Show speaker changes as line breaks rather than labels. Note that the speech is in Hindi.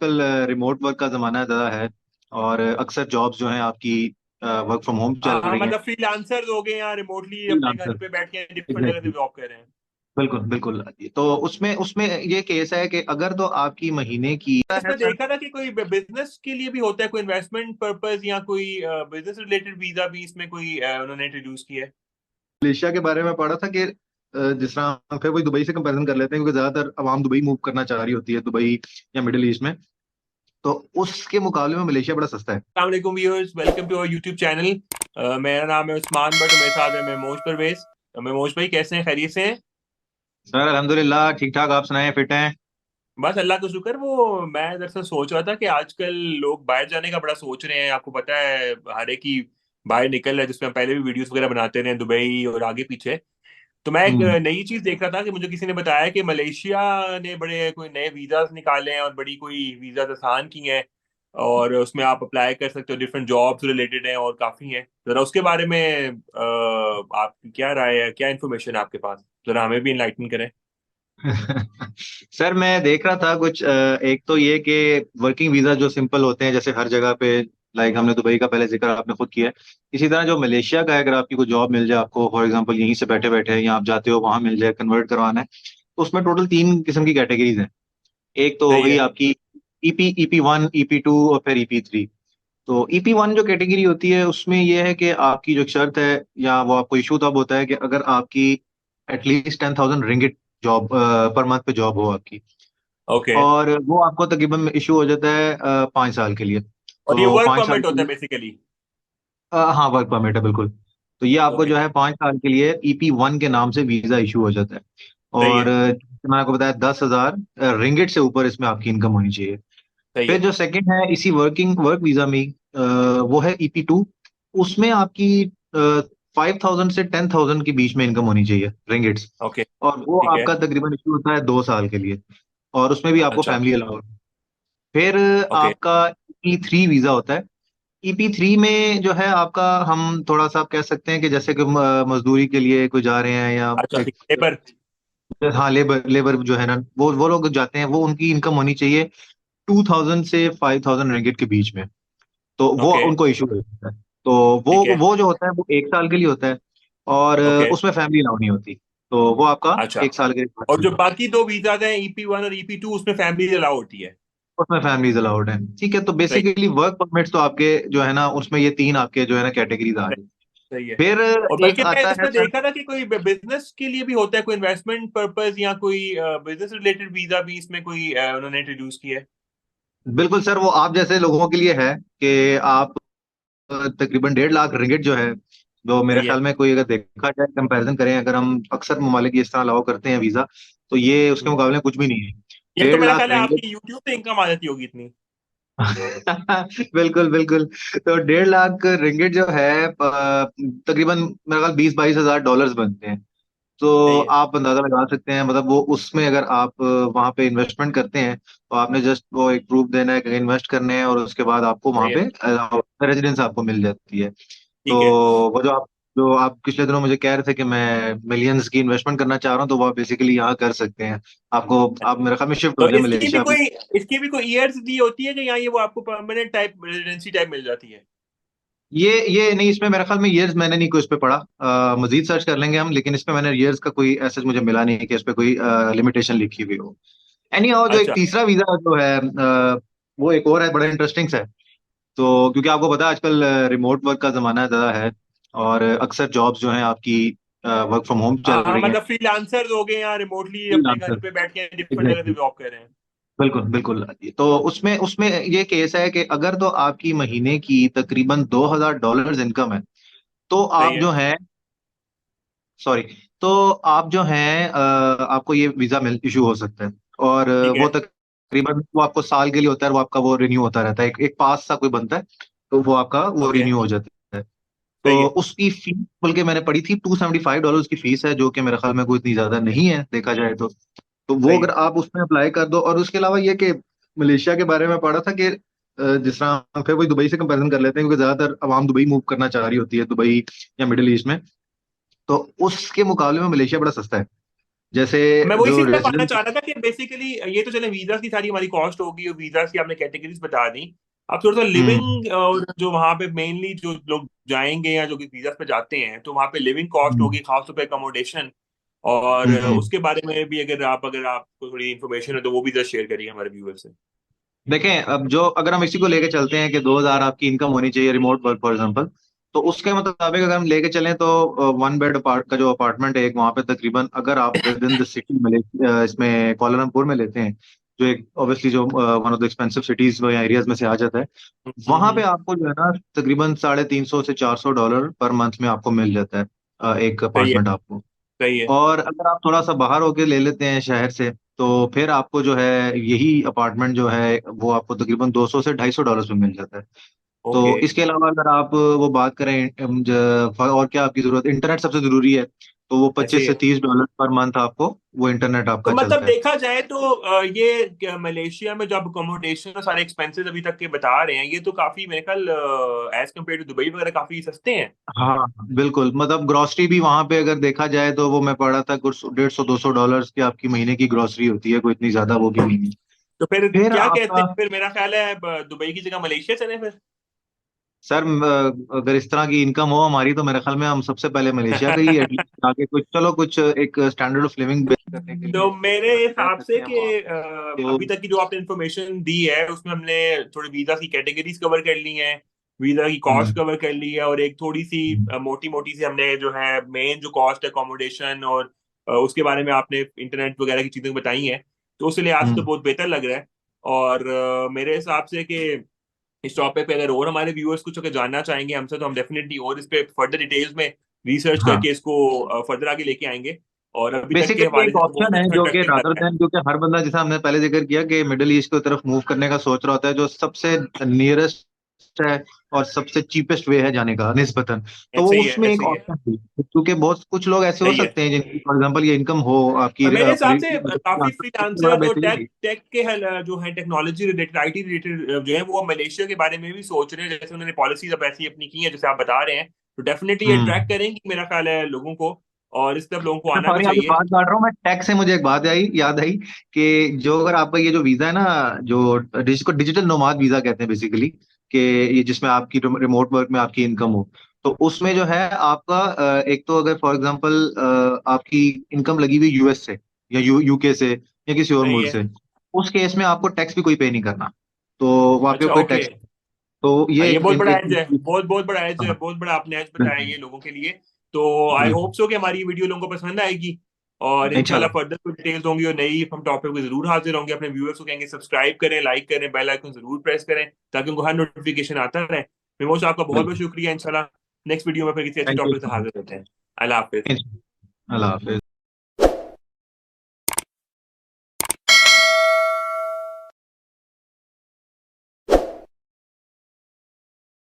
आजकल रिमोट वर्क का जमाना ज़्यादा है। और अक्सर जॉब्स जो हैं आपकी वर्क फ्रॉम होम चल
हाँ,
रही हैं।
मतलब फ्रीलांसर्स हो गए या रिमोटली अपने घर
फ्रीलांसर।
पे बैठ के डिफरेंट जगह से
एग्जैक्टली।
जॉब कर रहे हैं।
बिल्कुल बिल्कुल। तो उसमें उसमें ये केस है कि अगर तो आपकी महीने की है
इसमें
सर।
देखा था कि कोई बिजनेस के लिए भी होता है, कोई इन्वेस्टमेंट पर्पस या कोई बिजनेस रिलेटेड वीजा भी इसमें कोई उन्होंने इंट्रोड्यूस किया है।
मलेशिया के बारे में पढ़ा था कि जिस तरह फिर वही दुबई से कंपैरिजन कर लेते हैं, क्योंकि ज्यादातर आवाम दुबई मूव करना चाह रही होती है, दुबई या मिडिल ईस्ट में। तो उसके मुकाबले में मलेशिया बड़ा सस्ता है।
अस्सलाम वालेकुम viewers, welcome to our YouTube channel. मेरा नाम है उस्मान बट मेरे साथ है मेमोज परवेज। मेमोज भाई कैसे हैं, खैरियत से हैं?
सर अल्हम्दुलिल्लाह ठीक ठाक। आप सुनाएं, फिट हैं?
बस अल्लाह का शुक्र। वो मैं दरअसल सोच रहा था कि आजकल लोग बाहर जाने का बड़ा सोच रहे हैं। आपको पता है हर एक ही बाहर निकल रहा है, जिसमें हम पहले भी वीडियोस वगैरह बनाते रहे हैं, दुबई और आगे पीछे। तो मैं एक
हम्म।
नई चीज देख रहा था कि मुझे किसी ने बताया कि मलेशिया ने बड़े कोई नए वीजास निकाले हैं और बड़ी कोई वीजा आसान की हैं, और उसमें आप अप्लाई कर सकते हो, डिफरेंट जॉब्स रिलेटेड हैं और काफी हैं। जरा उसके बारे में आपकी क्या राय है, क्या इन्फॉर्मेशन है आपके पास? जरा हमें भी इनलाइटन करें।
सर मैं देख रहा था कुछ एक तो ये कि वर्किंग वीजा जो सिंपल होते हैं जैसे हर जगह पे, लाइक हमने दुबई का पहले जिक्र आपने खुद किया है। इसी तरह जो मलेशिया का है, अगर आपकी कोई जॉब मिल जाए आपको, फॉर एग्जांपल यहीं से बैठे बैठे या आप जाते हो वहां मिल जाए, कन्वर्ट करवाना है, तो उसमें टोटल तीन किस्म की कैटेगरीज हैं। एक तो हो
सही
गई
है।
आपकी ईपी 1, ईपी 2 और फिर ईपी 3। तो ईपी 1 जो कैटेगरी होती है उसमें यह है कि आपकी जो शर्त है या वो आपको इशू तब होता है कि अगर आपकी at least 10,000 ringgit job per month पे जॉब हो आपकी।
ओके।
और वो आपको तकरीबन इशू हो जाता है 5 साल के लिए।
और ये
तो
वर्क
5 साल
परमिट
के
होता है
लिए
बेसिकली?
हाँ, वर्क परमिट है बिल्कुल। तो ये आपको
ओके।
जो है 5 साल के लिए ईपी 1 के नाम से वीजा इशू हो जाता है।
सही
और
है।
मैंने आपको बताया 10,000 रिंगिट से ऊपर इसमें आपकी इनकम होनी चाहिए।
सही
फिर
है।
जो सेकंड है इसी वर्किंग वर्क वीजा में वो है ईपी 2। उसमें आपकी 5,000 से 10,000 के बीच में इनकम होनी चाहिए, रिंगिट्स।
ओके।
और वो
ठीक है।
आपका तकरीबन इशू होता है 2 साल के लिए। और उसमें भी आपको
अच्छा।
Family allowed. फिर
ओके।
आपका ईपी 3 वीजा होता है। ईपी 3 में जो है आपका, हम थोड़ा सा आप कह सकते हैं कि जैसे कि मजदूरी के लिए कोई जा रहे हैं या
अच्छा,
एक,
ठीक है पर।
हाँ, लेबर लेबर जो है ना, वो लोग जाते हैं, वो उनकी इनकम होनी चाहिए 2,000 से 5,000 रिंगिट के बीच में। तो वो
ओके।
उनको इशू होता है। तो
ठीक है।
वो जो होता है वो 1 साल के लिए होता है। और
ओके।
उसमें फैमिली अलाउ नहीं होती। तो वो आपका
अच्छा।
1 साल के
और
लिए।
जो बाकी दो वीजाज हैं, ईपी 1 और ईपी 2, उसमें फैमिली अलाउ होती है?
उसमें फैमिलीज अलाउड है। ठीक है, तो
सही।
बेसिकली वर्क परमिट्स तो आपके जो है ना, उसमें ये तीन आपके जो है ना कैटेगरीज आ
सही।
गई।
सही है।
फिर
और
एक
बल्कि मैं
आता है
इसमें
सर।
देखा था कि कोई बिजनेस के लिए भी होता है, कोई इन्वेस्टमेंट पर्पस या कोई बिजनेस रिलेटेड वीजा भी इसमें कोई उन्होंने इंट्रोड्यूस किया है।
बिल्कुल सर, वो आप जैसे लोगों के लिए है कि आप तकरीबन 1.5 लाख रिंगिट जो है, जो मेरे
सही है।
ख्याल में कोई अगर देखा जाए, कंपैरिजन करें, अगर हम अक्सर ममालिक इस तरह अलाउ करते हैं वीजा, तो ये उसके
हम्म।
मुकाबले में कुछ भी नहीं है।
ये तो
डेढ़
मेरा
लाख
ख्याल है
रिंगिट
आपकी यूट्यूब से इनकम आ जाती होगी इतनी।
बिल्कुल बिल्कुल। तो 1.5 लाख रिंगिट जो है तकरीबन मेरे ख्याल 20-22 हजार डॉलर्स बनते हैं। तो
सही है।
आप अंदाजा लगा सकते हैं, मतलब वो उसमें अगर आप वहां पे इन्वेस्टमेंट करते हैं, तो आपने जस्ट वो एक प्रूफ देना है कि इन्वेस्ट करने हैं, और उसके बाद आपको
सही
वहां
है।
पे रेजिडेंस आपको मिल जाती है। तो
ठीक है।
वो जो आप पिछले दिनों मुझे कह रहे थे कि मैं मिलियंस की इन्वेस्टमेंट करना चाह रहा हूँ, तो वो आप बेसिकली यहाँ कर सकते हैं। आपको, आप मेरे ख्याल में शिफ्ट हो
तो
जाए मलेशिया।
इसकी भी कोई ईयर्स दी होती है कि यहाँ ये वो आपको परमानेंट टाइप रेजिडेंसी टाइप मिल जाती है?
ये नहीं, इसमें मेरे ख्याल में ईयर्स मैंने नहीं कोई इस पे पढ़ा। मजीद सर्च कर लेंगे हम, लेकिन इसमें मैंने ईयर्स का कोई ऐसा मुझे मिला नहीं कि इस पे कोई लिमिटेशन लिखी हुई हो। एनी हाउ, जो एक
अच्छा।
तीसरा वीजा जो है वो एक और है, बड़ा इंटरेस्टिंग सा है। तो क्योंकि आपको पता है आजकल रिमोट वर्क का जमाना ज़्यादा है। और अक्सर जॉब्स जो हैं आपकी वर्क फ्रॉम होम चल
हाँ,
रही हैं।
मतलब फ्रीलांसर्स हो गए या रिमोटली अपने घर
फ्रीलांसर।
पे बैठ के डिफरेंट जगह से
एग्जैक्टली।
जॉब कर रहे हैं।
बिल्कुल बिल्कुल। तो उसमें उसमें ये केस है कि अगर तो आपकी महीने की तकरीबन $2,000 इनकम है, तो
सही
आप
है।
जो हैं, सॉरी, तो आप जो हैं आपको ये वीजा मिल इशू हो सकता है। और
ठीक है।
वो तकरीबन वो आपको साल के लिए होता है, वो आपका वो रिन्यू होता रहता है, एक पास सा कोई बनता है, तो वो आपका वो
ओके।
रिन्यू हो जाता है।
सही
तो
है।
उसकी फीस बल्कि मैंने पढ़ी थी, $275 की फीस है, जो कि मेरे ख्याल में कोई इतनी ज्यादा नहीं है देखा जाए तो। वो
सही
अगर
है।
आप उसमें अप्लाई कर दो, और उसके अलावा ये कि मलेशिया के बारे में पढ़ा था कि जिस तरह फिर वही दुबई से कंपैरिजन कर लेते हैं, क्योंकि ज्यादातर आवाम दुबई मूव करना चाह रही होती है, दुबई या मिडिल ईस्ट में। तो उसके मुकाबले में मलेशिया बड़ा सस्ता है। जैसे
मैं वही
जो
चीज बताना
रेजिडेंट।
चाह रहा था कि बेसिकली ये तो चले वीजा की सारी हमारी कॉस्ट होगी और वीजा की आपने कैटेगरीज बता दी। अब थोड़ा सा
हम्म
लिविंग और जो वहां पे मेनली जो लोग जाएंगे या जो कि वीजा पे जाते हैं तो वहां पे लिविंग कॉस्ट
हम्म
होगी, खासतौर पे अकोमोडेशन। और
हम्म।
उसके बारे में भी अगर आपको थोड़ी इन्फॉर्मेशन है तो वो भी जरा शेयर करिए हमारे व्यूअर से।
देखें, अब जो अगर हम इसी को लेके चलते हैं कि 2,000 आपकी इनकम होनी चाहिए रिमोट वर्क फॉर एग्जांपल, तो उसके मुताबिक अगर हम लेके चलें तो वन बेड अपार्ट का जो अपार्टमेंट है एक, वहाँ पे तकरीबन अगर आप with in the city Malaysia इसमें कुआलालंपुर में लेते हैं, जो एक ऑब्वियसली जो one of the expensive cities या एरियाज में से आ जाता है, वहाँ पे
हम्म।
आपको जो है ना तकरीबन $350 से $400 पर मंथ में आपको मिल जाता है एक
सही है।
अपार्टमेंट आपको।
सही है।
और अगर आप थोड़ा सा बाहर होके ले लेते हैं शहर से, तो फिर आपको जो है यही अपार्टमेंट जो है वो आपको तकरीबन $200 से $250 में मिल जाता है।
ओके।
तो इसके अलावा अगर आप वो बात करें और क्या आपकी जरूरत, इंटरनेट सबसे जरूरी है, तो वो
ऐसे ही है।
$25 से $30 पर मंथ आपको वो इंटरनेट
तो
आपका
मतलब
चलता है।
देखा जाए तो मलेशिया में जो आप अकोमोडेशन और सारे एक्सपेंसेस अभी तक के बता रहे हैं ये तो काफी मेरे ख्याल एज कम्पेयर टू दुबई वगैरह काफी सस्ते हैं।
हाँ बिल्कुल, मतलब ग्रोसरी भी वहां पे अगर देखा जाए तो वो मैं पढ़ा था कुछ 150-200 डॉलर्स की आपकी महीने की ग्रोसरी होती है, कोई इतनी ज्यादा वो भी नहीं है।
तो फिर
फिर
क्या कहते
आपका,
हैं, फिर मेरा ख्याल है दुबई की जगह मलेशिया चले फिर।
सर अगर इस तरह की इनकम हो हमारी तो मेरे ख्याल में हम सबसे पहले मलेशिया का ही एटलीस्ट आगे कुछ, चलो कुछ एक स्टैंडर्ड ऑफ लिविंग बिल्ड करने के लिए
तो मेरे
रह
हिसाब से
सकते हैं
कि
वहाँ। तो
अभी तक की जो आपने इन्फॉर्मेशन दी है उसमें हमने थोड़ी वीजा की कैटेगरीज कवर कर ली हैं, वीजा की कॉस्ट
हम्म,
कवर कर ली है, और एक थोड़ी सी मोटी मोटी सी हमने जो है मेन जो कॉस्ट है अकोमोडेशन और उसके बारे में आपने इंटरनेट वगैरह की चीजें बताई हैं। तो उस लिहाज से तो
हम्म,
बहुत बेहतर लग रहा है। और मेरे हिसाब से कि इस टॉपिक पे अगर और हमारे व्यूअर्स कुछ अगर जानना चाहेंगे हमसे तो हम डेफिनेटली और इस पे फर्दर डिटेल्स में रिसर्च
हाँ
करके इसको फर्दर आगे लेके आएंगे। और अभी तक के
बेसिकली
हवाले
एक
से तो
ऑप्शन
बहुत
है
अच्छा
जो कि
इंटरेक्टिव लग
रादर
रहा है।
देन, क्योंकि हर बंदा जैसा हमने पहले जिक्र किया कि मिडिल ईस्ट की तरफ मूव करने का सोच रहा होता है, जो सबसे नियरेस्ट है और सबसे चीपेस्ट वे है जाने का निस्बतन, तो वो
ऐसे ही है,
उसमें एक
ऐसे ही है।
ऑप्शन थी, क्योंकि बहुत कुछ लोग ऐसे हो
सही है।
सकते हैं जिनकी फॉर एग्जांपल ये इनकम हो आपकी
और मेरे हिसाब से
पॉलिटिकल मदद से
काफी
आंसर सबसे बड़ा
फ्रीलांसर्स और
बेहतरीन
टेक
है।
टेक के जो है टेक्नोलॉजी रिलेटेड आईटी रिलेटेड जो है वो मलेशिया के बारे में भी सोच रहे हैं, जैसे उन्होंने पॉलिसीज अब ऐसी अपनी की है जैसे आप बता रहे हैं। तो डेफिनेटली ये
हम्म।
अट्रैक्ट करेंगी मेरा ख्याल है लोगों को, और इस तरफ लोगों को
मैं
आना भी
सॉरी आपकी
चाहिए।
बात काट रहा हूँ, मैं टैक्स से मुझे एक बात आई याद आई कि जो अगर आपका ये जो वीजा है ना, जो जिसको डिजिटल नोमाद वीजा कहते हैं बेसिकली, कि ये जिसमें आपकी रिमोट वर्क में आपकी इनकम हो, तो उसमें जो है आपका एक तो अगर फॉर एग्जांपल आपकी इनकम लगी हुई यूएस से या यूके से या किसी और
सही
मुल्क
है।
से, उस केस में आपको टैक्स भी कोई पे नहीं करना, तो वहाँ पे
अच्छा,
कोई
ओके।
टैक्स, तो
हाँ,
ये
ये
एक,
बहुत बड़ा
एक,
एज है, बहुत बहुत बड़ा एज है,
हाँ
बहुत बड़ा आपने एज बताया
बिल्कुल
ये लोगों के लिए। तो आई
बिल्कुल
होप सो कि हमारी ये वीडियो लोगों को पसंद आएगी। और इंशाल्लाह
इंशाल्लाह।
फर्दर कोई डिटेल्स होंगी और नई हम टॉपिक पे जरूर हाजिर होंगे। अपने व्यूअर्स को कहेंगे सब्सक्राइब करें, लाइक करें, बेल आइकन जरूर प्रेस करें ताकि उनको हर नोटिफिकेशन आता रहे। मेमोश आपका बहुत बहुत
बिल्कुल
शुक्रिया। इंशाल्लाह नेक्स्ट वीडियो में फिर किसी अच्छे
थैंक यू
टॉपिक से
सो
हाजिर होते हैं। अल्लाह हाफिज।
मच। अल्लाह हाफिज।